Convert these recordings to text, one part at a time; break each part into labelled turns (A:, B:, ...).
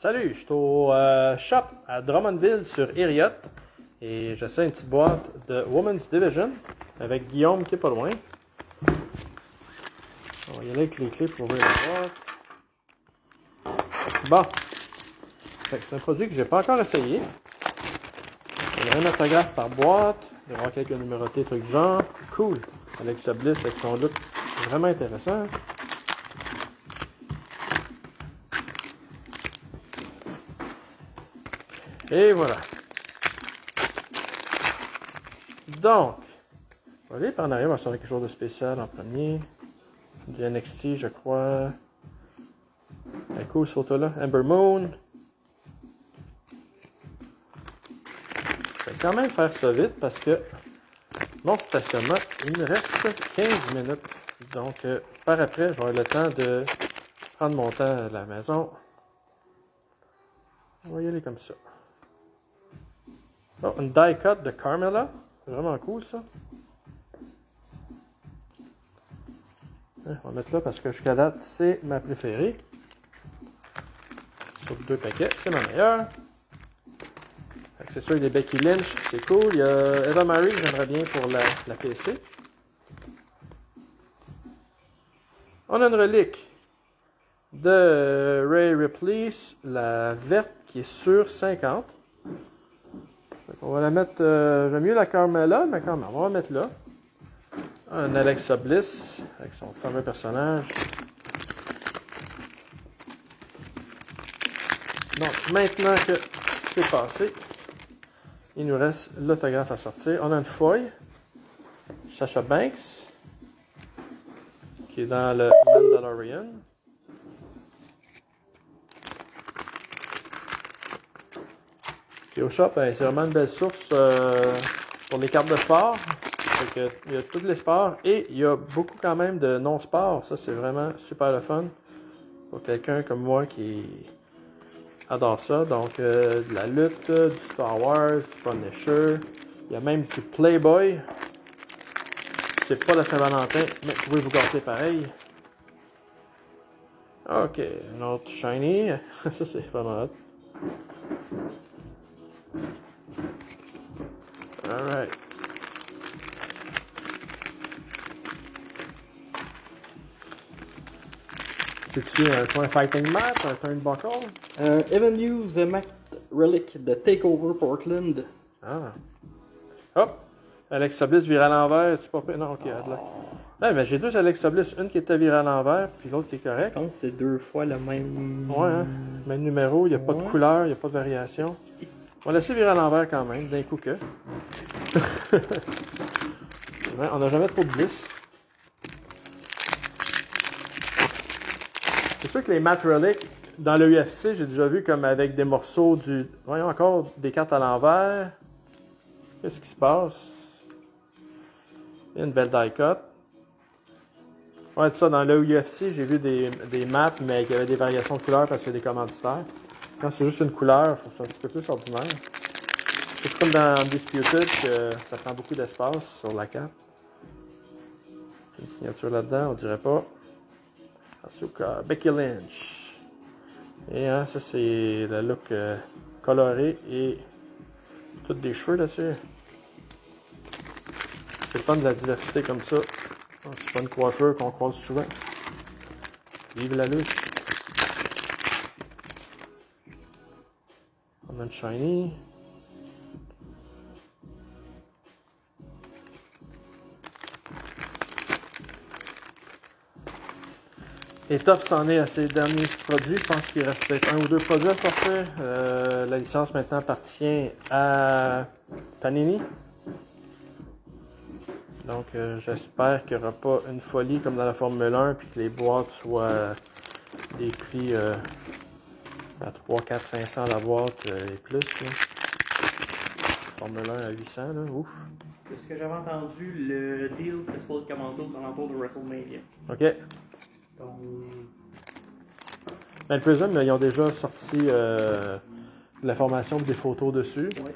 A: Salut, je suis au shop à Drummondville sur Hériot et j'essaie une petite boîte de Women's Division avec Guillaume qui est pas loin. On va y aller avec les clés pour ouvrir la boîte. Bon, c'est un produit que j'ai pas encore essayé. Il y a un autographe par boîte, il va y avoir quelques numérotés, trucs du genre. Cool, Alexa Bliss avec son look vraiment intéressant. Et voilà. Donc, on va aller par en arrière, on va sortir quelque chose de spécial en premier. Du NXT, je crois. C'est cool ce photo-là. Ember Moon. Je vais quand même faire ça vite parce que mon stationnement, il me reste 15 minutes. Donc, par après, je vais avoir le temps de prendre mon temps à la maison. On va y aller comme ça. Oh, une die cut de Carmella. C'est vraiment cool ça. On va mettre là parce que jusqu'à date, c'est ma préférée. Sur 2 paquets, c'est ma meilleure. Accessoires des Becky Lynch, c'est cool. Il y a Eva Marie, j'aimerais bien pour la PC. On a une relique de Rhea Ripley, la verte qui est sur 50. On va la mettre, j'aime mieux la Carmella, mais quand même, on va la mettre là. Un Alexa Bliss, avec son fameux personnage. Donc, maintenant que c'est passé, il nous reste l'autographe à sortir. On a une feuille, Sasha Banks, qui est dans le Mandalorian. Puis au shop, c'est vraiment une belle source pour les cartes de sport. Il y a tous les sports et il y a beaucoup quand même de non-sports. Ça, c'est vraiment super le fun pour quelqu'un comme moi qui adore ça. Donc, de la lutte, du Star Wars, du Punisher. Il y a même du Playboy. C'est pas la Saint-Valentin, mais vous pouvez vous gâter pareil. Ok, un autre shiny. Ça, c'est vraiment hot. Alright. C'est-tu un fighting match, un turnbuckle?
B: Evan Hughes, Matt Relic de Takeover Portland.
A: Ah. Hop! Alexa Bliss virée à l'envers. Tu pas... Non, ok, là. Ouais, mais j'ai deux Alexa Bliss. Une qui était virée à l'envers, puis l'autre qui est correcte.
B: Je pense que c'est 2 fois le même.
A: Ouais, hein? Même numéro, il n'y a pas de couleur, il n'y a pas de variation. On va laisser virer à l'envers quand même, d'un coup que. On n'a jamais trop de Bliss. C'est sûr que les Matt Relic, dans le UFC, j'ai déjà vu comme avec des morceaux du... Voyons encore des cartes à l'envers. Qu'est-ce qui se passe? Il y a une belle die cut. Ouais, tout ça, dans le UFC, j'ai vu des mattes, mais qui avaient des variations de couleurs parce qu'il y a des commanditaires. Quand c'est juste une couleur, je trouve ça un petit peu plus ordinaire. C'est comme dans Disputed que ça prend beaucoup d'espace sur la carte. Une signature là-dedans, on dirait pas. Asuka, Becky Lynch. Et hein, ça c'est le look coloré et tout des cheveux là-dessus. C'est le fun de la diversité comme ça. C'est pas une coiffure qu'on croise souvent. Vive la lutte. On a une shiny. Et top, c'en est à ses derniers produits. Je pense qu'il reste peut-être 1 ou 2 produits à sortir. La licence maintenant appartient à Panini. Donc j'espère qu'il n'y aura pas une folie comme dans la Formule 1 puis que les boîtes soient des prix à 3, 4, 500 la boîte et plus. Là. Formule 1 à 800, là, ouf.
B: C'est ce que j'avais entendu, le deal c'est supposé commencer aux alentours de WrestleMania.
A: Ok.
B: Donc...
A: Ben, le Prism, ils ont déjà sorti de l'information des photos dessus.
B: Ouais.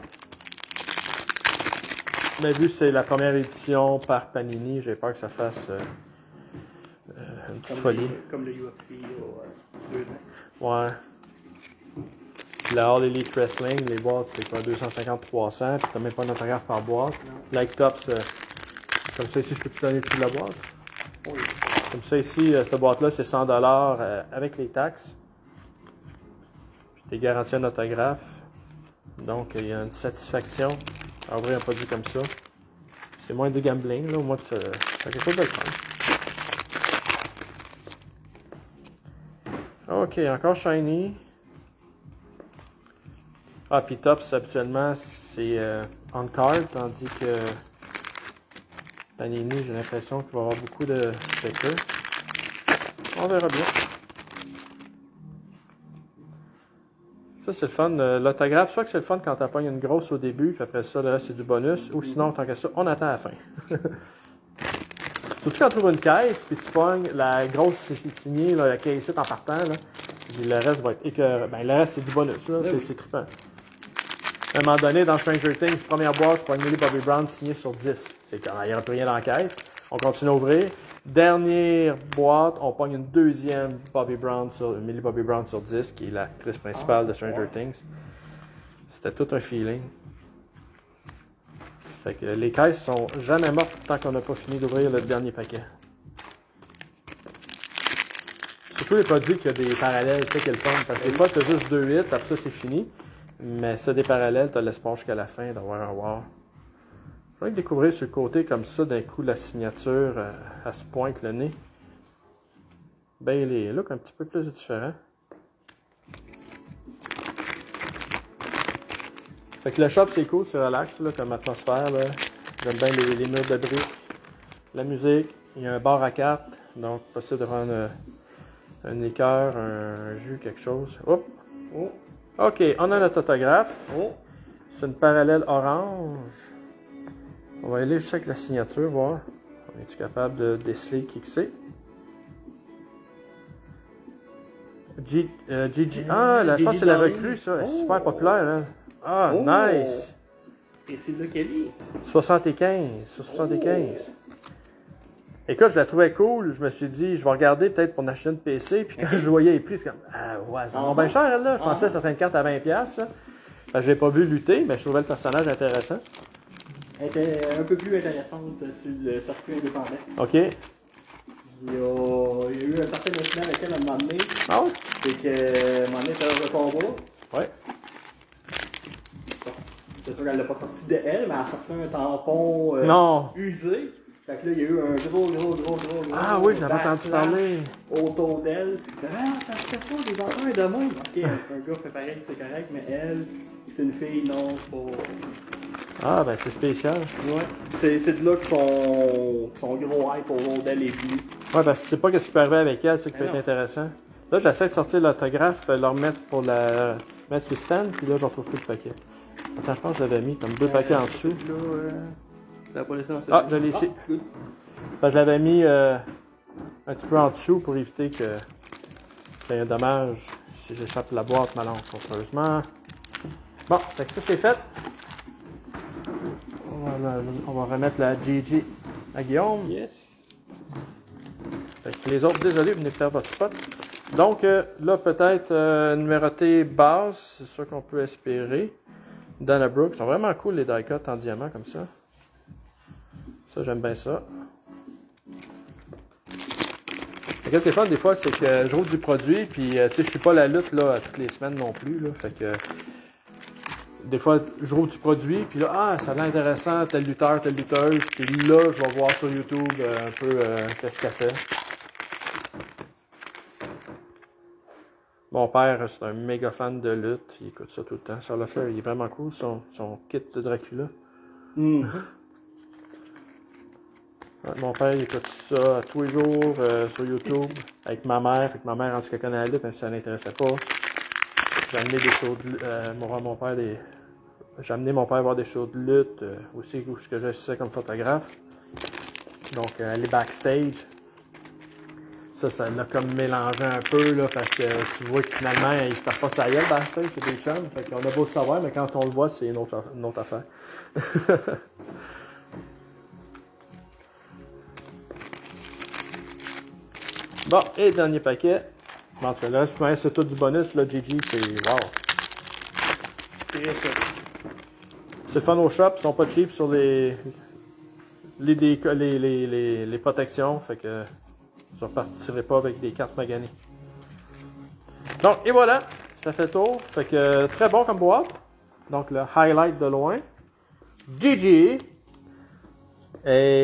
A: Mais vu que c'est la première édition par Panini, j'ai peur que ça fasse une petite folie.
B: Comme le UFC ou 2 ans.
A: Ouais. Puis la All Elite Wrestling, les boîtes, c'est quoi, 250-300, puis t'as même pas un autographe par boîte. Like Tops, comme ça ici, je peux te donner le prix de la boîte.
B: Oui.
A: Comme ça ici, cette boîte-là, c'est 100$ avec les taxes. Puis t'es garanti un autographe. Donc, il y a une satisfaction à ouvrir un produit comme ça. C'est moins du gambling, là, au moins c'est quelque chose de le fun. Ok, encore shiny. Ah, puis Tops, habituellement, c'est on card, tandis que Panini, j'ai l'impression qu'il va y avoir beaucoup de stickers. On verra bien. Ça, c'est le fun. L'autographe, soit que c'est le fun quand tu pognes une grosse au début, puis après ça, le reste, c'est du bonus. Ou sinon, tant que ça, on attend la fin. Surtout quand tu trouves une caisse, puis tu pognes la grosse signée, la caisse en partant, là, puis le reste va être écœurant. Ben, le reste, c'est du bonus. Là, c'est trippant. À un moment donné, dans Stranger Things, première boîte, je pogne Millie Bobby Brown signé sur 10. C'est quand il n'y aura plus rien dans la caisse. On continue à ouvrir. Dernière boîte, on pogne une deuxième Millie Bobby Brown sur 10, qui est l'actrice principale de Stranger Things. C'était tout un feeling. Fait que les caisses sont jamais mortes tant qu'on n'a pas fini d'ouvrir le dernier paquet. Surtout les produits qui ont des parallèles, c'est quel fun. Parce que des fois, tu as juste 2 hits, après ça, c'est fini. Mais ça, des parallèles, tu as l'espoir jusqu'à la fin d'avoir un wow. Je vais découvrir sur le côté comme ça, d'un coup, la signature à ce point que le nez. Ben, les looks un petit peu plus différents. Fait que le shop, c'est cool, c'est relax là, comme atmosphère. J'aime bien les murs de briques, la musique. Il y a un bar à cartes, donc possible de prendre un liqueur, un jus, quelque chose. Hop.
B: Oh.
A: Ok, on a notre autographe.
B: Oh.
A: C'est une parallèle orange. On va aller juste avec la signature, voir. On est-tu capable de déceler qui que c'est? Gigi. Ah, je pense que c'est la recrue, ça. Elle est super populaire, hein. Ah, nice!
B: Et c'est là qu'elle est.
A: 75. Sur 75. Écoute, je la trouvais cool. Je me suis dit, je vais regarder peut-être pour en acheter une PC. Puis quand je voyais les prix, c'est comme, ah ouais, c'est vraiment bien cher, elle, là. Je pensais à certaines cartes à 20$, là. Je l'ai pas vu lutter, mais je trouvais le personnage intéressant.
B: Elle était un peu plus intéressante sur le circuit indépendant.
A: Ok.
B: Il y a eu un certain incident avec elle à un moment donné.
A: Ah ouais?
B: C'est que, à un moment donné, c'est un combat.
A: Ouais.
B: C'est sûr qu'elle l'a pas sorti de elle, mais elle a sorti un tampon
A: Non.
B: usé. Fait que là, il y a eu un gros
A: Ah oui, j'avais entendu parler.
B: autour d'elle. Ah, ça se fait pas, des affaires de même. Ok, un gars fait pareil, c'est correct, mais elle, c'est une fille, non, pas.
A: Ah, ben c'est spécial.
B: Ouais. C'est de là que son gros hype autour d'elle est venu.
A: Ouais, parce que tu sais pas ce qui peut arriver avec elle, c'est ce qui peut être
B: non.
A: intéressant. Là, j'essaie de sortir l'autographe, le remettre pour la mettre sur le stand, puis là, je retrouve plus le paquet. Attends, je pense que je l'avais mis comme 2 paquets en dessous.
B: Là, pas laissé dans
A: Ah, je l'ai ici. Ben, je l'avais mis un petit peu en dessous pour éviter qu'il y ait un dommage si j'échappe la boîte malencontreusement. Bon, fait que ça c'est fait. On va remettre la Gigi à Guillaume.
B: Yes.
A: Fait que les autres, désolé, venez faire votre spot. Donc là, peut-être numéroté base, c'est sûr qu'on peut espérer. Dana Brooks, sont vraiment cool les die cuts en diamant comme ça. Ça, j'aime bien ça. Qu'est-ce qui est fun des fois, c'est que je roule du produit, puis tu sais, je suis pas la lutte là, toutes les semaines non plus. Là, fait que des fois, je roule du produit, puis là, ah, ça a l'air intéressant, tel lutteur, telle lutteuse, puis là, je vais voir sur YouTube un peu qu'est-ce qu'elle fait. Mon père, c'est un méga fan de lutte, il écoute ça tout le temps. Sur le fleur, il est vraiment cool, son kit de Dracula.
B: Mm.
A: Ouais, mon père, il écoute ça tous les jours sur YouTube avec ma mère. Fait que ma mère, en tout cas, connaît la lutte, même si ça ne l'intéressait pas. J'ai amené des shows de lutte. J'ai amené mon père voir des shows de lutte aussi, où je sais comme photographe. Donc, aller backstage. Ça l'a comme mélangé un peu, là, parce que tu vois que finalement, il se tape pas sa gueule backstage, c'est des chums. Fait qu'on a beau le savoir, mais quand on le voit, c'est une autre affaire. Bon, et dernier paquet. Bon, en tout cas, là, c'est tout du bonus. Là, Gigi, c'est wow. C'est le fun au shop, ils sont pas cheap sur les protections, fait que je ne repartirai pas avec des cartes maganées. Donc, et voilà, ça fait le tour. Fait que très bon comme boîte. Donc, le highlight de loin. GG. Et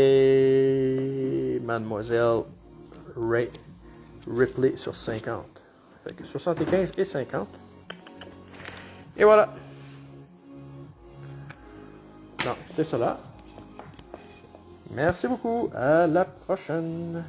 A: Mademoiselle Ripley sur 50. Fait que 75 et 50. Et voilà. Donc, c'est cela. Merci beaucoup. À la prochaine.